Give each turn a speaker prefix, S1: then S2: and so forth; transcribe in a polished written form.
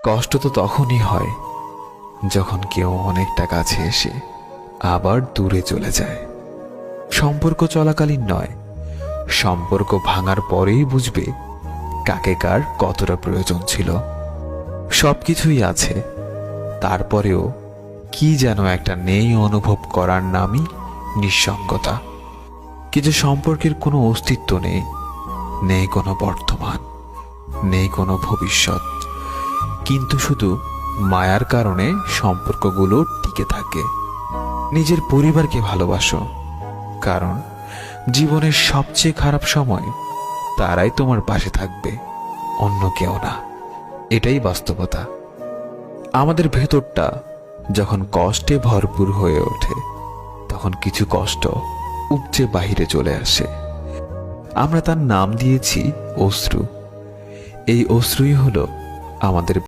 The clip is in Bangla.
S1: কষ্ট তো তখনই হয় যখন কেউ অনেকটা কাছে এসে আবার দূরে চলে যায়। সম্পর্ক চলাকালীন নয়, সম্পর্ক ভাঙার পরেই বুঝবে কাকে কার কতটা প্রয়োজন ছিল। সবকিছুই আছে, তারপরেও কি যেন একটা নেই অনুভব করার নামই নিঃসঙ্গতা। কিছু সম্পর্কের কোনো অস্তিত্ব নেই, নেই কোনো বর্তমান, নেই কোনো ভবিষ্যৎ, কিন্তু শুধু মায়ার কারণে সম্পর্কগুলো টিকে থাকে। নিজের পরিবারকে ভালোবাসো, কারণ জীবনের সবচেয়ে খারাপ সময় তারাই তোমার পাশে থাকবে, অন্য কেউ না। এটাই বাস্তবতা। আমাদের ভেতরটা যখন কষ্টে ভরপুর হয়ে ওঠে, তখন কিছু কষ্ট উপচে বাহিরে চলে আসে। আমরা তার নাম দিয়েছি অশ্রু। এই অশ্রুই হলো আমাদের